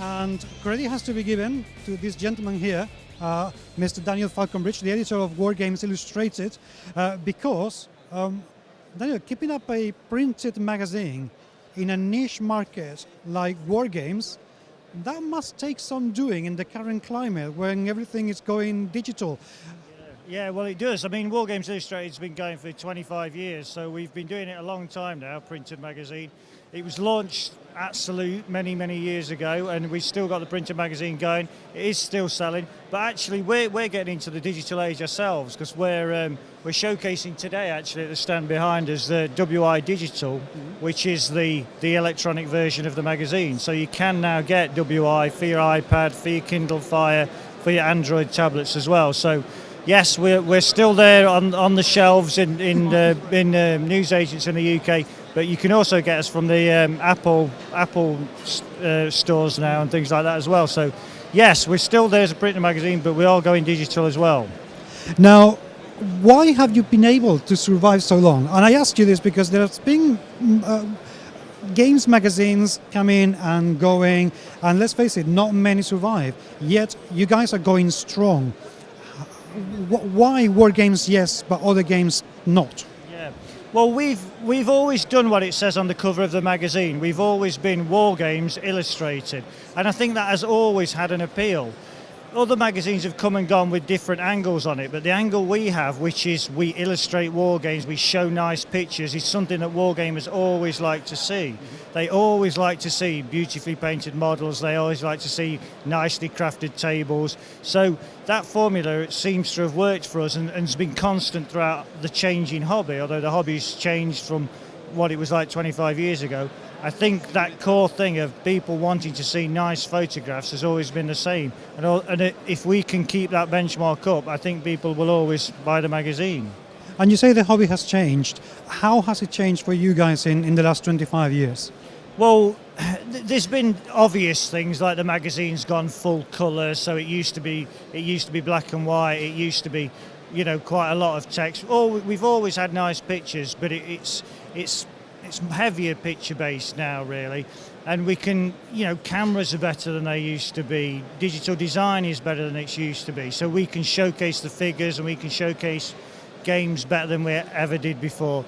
And credit has to be given to this gentleman here, Mr. Daniel Falconbridge, the editor of Wargames Illustrated, because Daniel, keeping up a printed magazine in a niche market like Wargames, that must take some doing in the current climate when everything is going digital. Yeah, well, it does. I mean, Wargames Illustrated's been going for 25 years, so we've been doing it a long time now, printed magazine. It was launched at Salute many, many years ago, and we've still got the printed magazine going. It is still selling, but actually we're getting into the digital age ourselves, because we're showcasing today, actually, at the stand behind us, the WI Digital, which is the electronic version of the magazine. So you can now get WI for your iPad, for your Kindle Fire, for your Android tablets as well. So yes, we're still there on the shelves in newsagents in the UK, but you can also get us from the Apple stores now and things like that as well. So yes, we're still there as a printed magazine, but we are going digital as well. Now, why have you been able to survive so long? And I ask you this because there's been games magazines coming and going, and let's face it, not many survive. Yet you guys are going strong. Why Wargames yes, but other games not? Yeah, well, we've always done what it says on the cover of the magazine. We've always been Wargames Illustrated, and I think that has always had an appeal. Other magazines have come and gone with different angles on it, but the angle we have, which is we illustrate war games, we show nice pictures, is something that wargamers always like to see. They always like to see beautifully painted models, they always like to see nicely crafted tables. So that formula, it seems to have worked for us and has been constant throughout the changing hobby, although the hobby's changed from what it was like 25 years ago. I think that core thing of people wanting to see nice photographs has always been the same. And if we can keep that benchmark up, I think people will always buy the magazine. And you say the hobby has changed. How has it changed for you guys in the last 25 years? Well, there's been obvious things like the magazine's gone full colour, so it used to be black and white, it used to be, you know, quite a lot of text. We've always had nice pictures, but it's heavier picture based now, really, and we can, you know, cameras are better than they used to be, digital design is better than it used to be, so we can showcase the figures and we can showcase games better than we ever did before.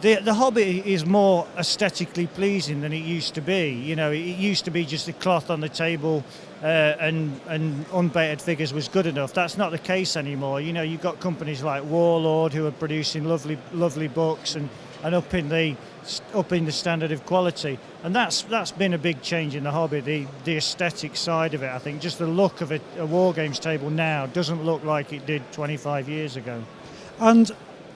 The hobby is more aesthetically pleasing than it used to be. You know, it used to be just a cloth on the table and unpainted figures was good enough. That's not the case anymore. You know, you've got companies like Warlord who are producing lovely books and upping the standard of quality, and that's been a big change in the hobby. The aesthetic side of it, I think, just the look of a war games table now doesn't look like it did 25 years ago. And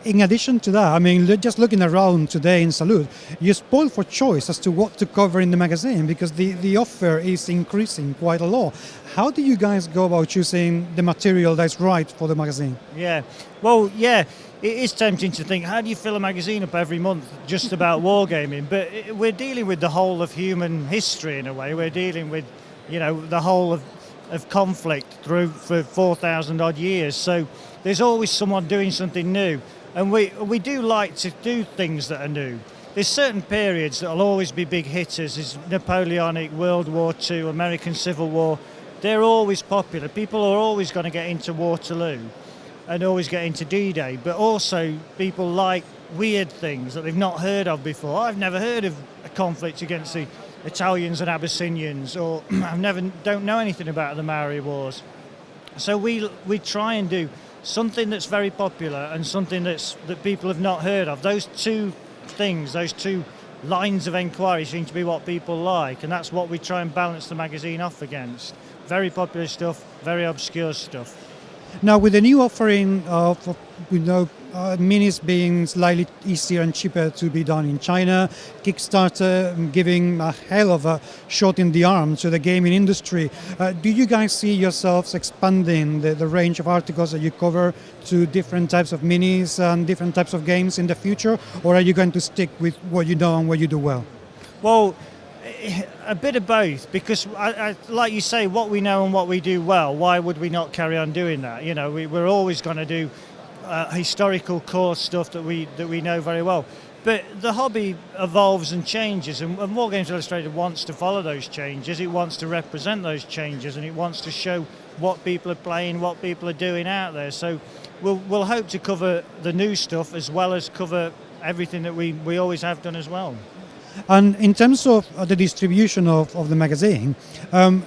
in addition to that, I mean, just looking around today in Salute, you're spoiled for choice as to what to cover in the magazine because the offer is increasing quite a lot. How do you guys go about choosing the material that's right for the magazine? Yeah, well, yeah, it is tempting to think, how do you fill a magazine up every month just about wargaming? But we're dealing with the whole of human history in a way. We're dealing with, you know, the whole of conflict through for 4,000 odd years. So there's always someone doing something new. And we do like to do things that are new. There's certain periods that will always be big hitters, is Napoleonic, World War II, American Civil War. They're always popular. People are always going to get into Waterloo and always get into D-Day, but also people like weird things that they've not heard of before. I've never heard of a conflict against the Italians and Abyssinians, or don't know anything about the Maori Wars. So we try and do something that's very popular and something that people have not heard of. Those two things, those two lines of enquiry seem to be what people like, and that's what we try and balance the magazine off against. Very popular stuff, very obscure stuff. Now, with the new offering of, minis being slightly easier and cheaper to be done in China, Kickstarter giving a hell of a shot in the arm to the gaming industry, do you guys see yourselves expanding the range of articles that you cover to different types of minis and different types of games in the future, or are you going to stick with what you know and what you do well? Well, a bit of both, because like you say, what we know and what we do well, why would we not carry on doing that? You know, we're always going to do historical core stuff that we know very well. But the hobby evolves and changes, and Wargames Illustrated wants to follow those changes. It wants to represent those changes, and it wants to show what people are playing, what people are doing out there. So we'll hope to cover the new stuff as well as cover everything that we always have done as well. And in terms of the distribution of the magazine,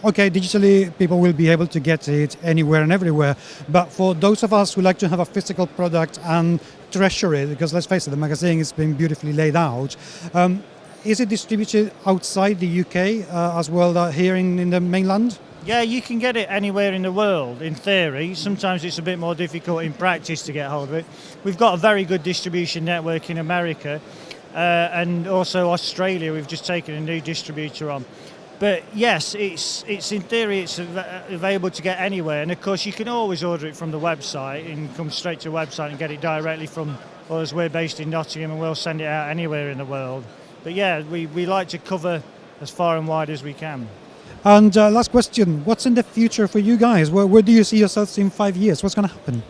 okay, digitally people will be able to get it anywhere and everywhere. But for those of us who like to have a physical product and treasure it, because let's face it, the magazine is being beautifully laid out, is it distributed outside the UK as well here in the mainland? Yeah, you can get it anywhere in the world, in theory. Sometimes it's a bit more difficult in practice to get hold of it. We've got a very good distribution network in America. And also Australia, we've just taken a new distributor on. But yes, it's in theory it's available to get anywhere, and of course you can always order it from the website and come straight to the website and get it directly from us. We're based in Nottingham and we'll send it out anywhere in the world. But yeah, we like to cover as far and wide as we can. And last question, what's in the future for you guys? Where do you see yourselves in 5 years? What's going to happen?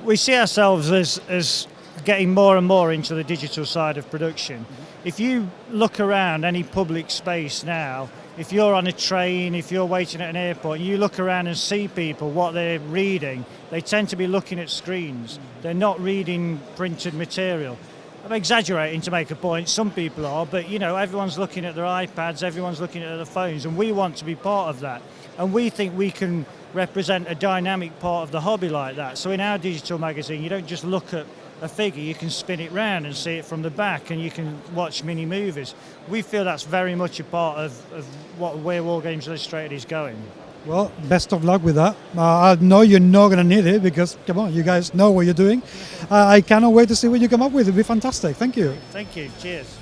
We see ourselves as getting more and more into the digital side of production. If you look around any public space now, if you're on a train, if you're waiting at an airport, and you look around and see people, what they're reading, they tend to be looking at screens. They're not reading printed material. I'm exaggerating to make a point, some people are, but you know, everyone's looking at their iPads, everyone's looking at their phones, and we want to be part of that. And we think we can represent a dynamic part of the hobby like that. So in our digital magazine, you don't just look at a figure, you can spin it round and see it from the back, and you can watch mini movies. We feel that's very much a part of where Wargames Illustrated is going. Well, best of luck with that. I know you're not going to need it because, come on, you guys know what you're doing. I cannot wait to see what you come up with. It'll be fantastic. Thank you. Thank you. Cheers.